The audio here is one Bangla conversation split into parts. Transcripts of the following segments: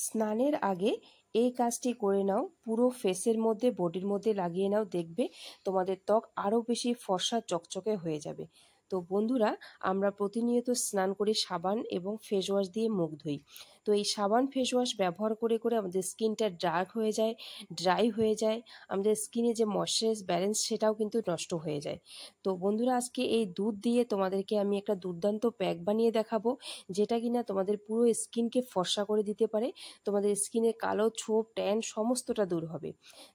স্নানের আগে এই কাজটি করে নাও, পুরো ফেসের মধ্যে বডির মধ্যে লাগিয়ে নাও, দেখবে তোমাদের ত্বক আরও বেশি ফর্সা চকচকে হয়ে যাবে। তো বন্ধুরা, আমরা প্রতিনিয়ত স্নান করি সাবান এবং ফেস ওয়াশ দিয়ে মুখ ধুই। তো এই সাবান ফেস ওয়াশ ব্যবহার করে করে আমাদের স্কিনটা ডার্ক হয়ে যায়, ড্রাই হয়ে যায়, আমাদের স্কিনে যে ময়শ্চারাইজ ব্যালেন্স সেটাও কিন্তু নষ্ট হয়ে যায়। তো বন্ধুরা, আজকে এই দুধ দিয়ে তোমাদেরকে আমি একটা দুর্দান্ত প্যাক বানিয়ে দেখাবো, যেটা কিনা তোমাদের পুরো স্কিনকে ফর্সা করে দিতে পারে। তোমাদের স্কিনে কালো ছোপ ট্যান সমস্তটা দূর হবে।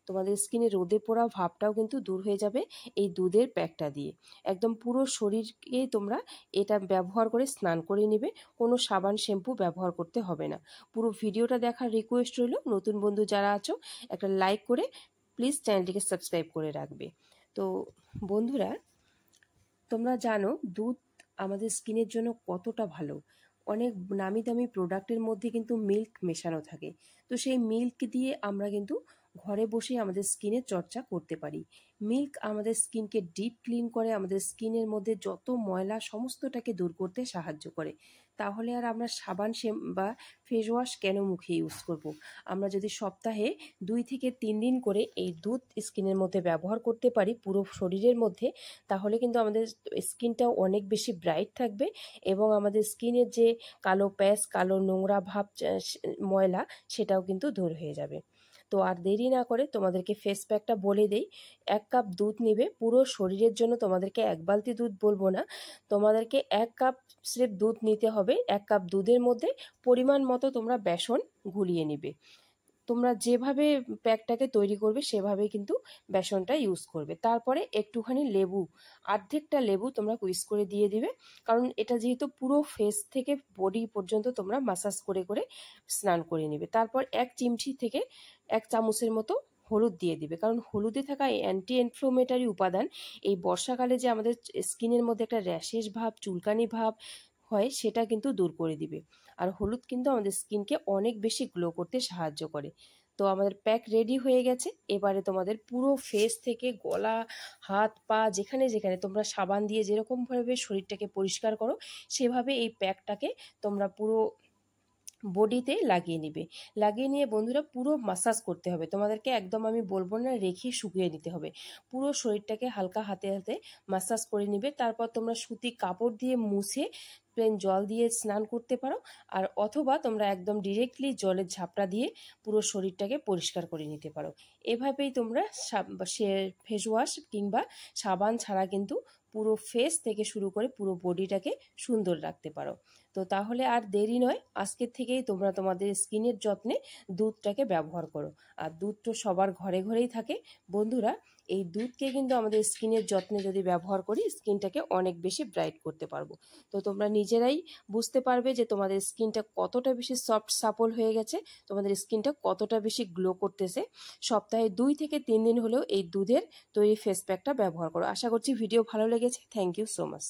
তোমাদের স্কিনে রোদে পোড়া ভাবটাও কিন্তু দূর হয়ে যাবে এই দুধের প্যাকটা দিয়ে। একদম পুরো শরীরকে তোমরা এটা ব্যবহার করে স্নান করে নিবে, কোনো সাবান শ্যাম্পু ব্যবহার করতে হবে না। পুরো ভিডিওটা দেখার রিকোয়েস্ট রইল, নতুন বন্ধু যারা আছো একটা লাইক করে প্লিজ চ্যানেলটিকে সাবস্ক্রাইব করে রাখবে। তো বন্ধুরা, তোমরা জানো দুধ আমাদের স্কিনের জন্য কতটা ভালো। অনেক নামি দামি প্রোডাক্টের মধ্যে কিন্তু মিল্ক মেশানো থাকে। তো সেই মিল্ক দিয়ে আমরা কিন্তু ঘরে বসেই আমাদের স্কিনের চর্চা করতে পারি। মিল্ক আমাদের স্কিনকে ডিপ ক্লিন করে, আমাদের স্কিনের মধ্যে যত ময়লা সমস্তটাকে দূর করতে সাহায্য করে। তাহলে আর আমরা সাবান বা ফেস ওয়াশ কেন মুখে ইউজ করব? আমরা যদি সপ্তাহে 2 থেকে 3 দিন করে এই দুধ স্কিনের মধ্যে ব্যবহার করতে পারি পুরো শরীরের মধ্যে, তাহলে কিন্তু আমাদের স্কিনটাও অনেক বেশি ব্রাইট থাকবে এবং আমাদের স্কিনের যে কালো প্যাচ, কালো নোংরা ভাব, ময়লা, সেটাও কিন্তু দূর হয়ে যাবে। তো আর দেরি না করে তোমাদেরকে ফেস প্যাকটা বলে দেই। 1 কাপ দুধ নেবে পুরো শরীরের জন্য, তোমাদেরকে 1 বালতি দুধ বলবো না, তোমাদেরকে 1 কাপ স্রেফ দুধ নিতে হবে। 1 কাপ দুধের মধ্যে পরিমাণ মতো তোমরা বেসন গুলিয়ে নিবে। তোমরা যেভাবে প্যাকটাকে তৈরি করবে সেভাবেই কিন্তু বেসনটা ইউজ করবে। তারপরে একটুখানি লেবু, অর্ধেকটা লেবু তোমরা কুইজ করে দিয়ে দিবে, কারণ এটা যেহেতু পুরো ফেস থেকে বডি পর্যন্ত তোমরা মাসাজ করে করে স্নান করে নিবে। তারপর 1 চিমটি থেকে 1 চামচের মতো হলুদ দিয়ে দিবে, কারণ হলুদে থাকা অ্যান্টি ইনফ্লোমেটারি উপাদান এই বর্ষাকালে যে আমাদের স্কিনের মধ্যে একটা র্যাশেস ভাব, চুলকানি ভাব হয় সেটা কিন্তু দূর করে দিবে। আর হলুদ কিন্তু আমাদের স্কিনকে অনেক বেশি গ্লো করতে সাহায্য করে। তো আমাদের প্যাক রেডি হয়ে গেছে। এবারে তোমাদের পুরো ফেস থেকে গলা, হাত, পা, যেখানে যেখানে তোমরা সাবান দিয়ে যেরকমভাবে শরীরটাকে পরিষ্কার করো সেভাবে এই প্যাকটাকে তোমরা পুরো বডিতে লাগিয়ে নিবে। লাগিয়ে নিয়ে বন্ধুরা পুরো মাসাজ করতে হবে তোমাদেরকে, একদম আমি বলবো না রেখে শুকিয়ে নিতে হবে। পুরো শরীরটাকে হালকা হাতে হাতে মাসাজ করে নিবে। তারপর তোমরা সুতি কাপড় দিয়ে মুছে প্লেন জল দিয়ে স্নান করতে পারো, আর অথবা তোমরা একদম ডিরেক্টলি জলের ঝাপটা দিয়ে পুরো শরীরটাকে পরিষ্কার করে নিতে পারো। এভাবেই তোমরা ফেস ওয়াশ কিংবা সাবান ছাড়া কিন্তু পুরো ফেস থেকে শুরু করে পুরো বডিটাকে সুন্দর রাখতে পারো। তো তাহলে আর দেরি নয়, আজকের থেকেই তোমরা তোমাদের স্কিনের যত্নে দুধটাকে ব্যবহার করো। আর দুধ তো সবার ঘরে ঘরেই থাকে বন্ধুরা। এই দুধকে কিন্তু আমাদের স্কিনের যত্নে যদি ব্যবহার করি স্কিনটাকে অনেক বেশি ব্রাইট করতে পারবো। তো তোমরা নিজেরাই বুঝতে পারবে যে তোমাদের স্কিনটা কতটা বেশি সফট সাপল হয়ে গেছে, তোমাদের স্কিনটা কতটা বেশি গ্লো করতেছে। সপ্তাহে 2 থেকে 3 দিন হলেও এই দুধের তৈরি ফেস প্যাকটা ব্যবহার করো। আশা করছি ভিডিও ভালো লেগেছে। Thank you so much.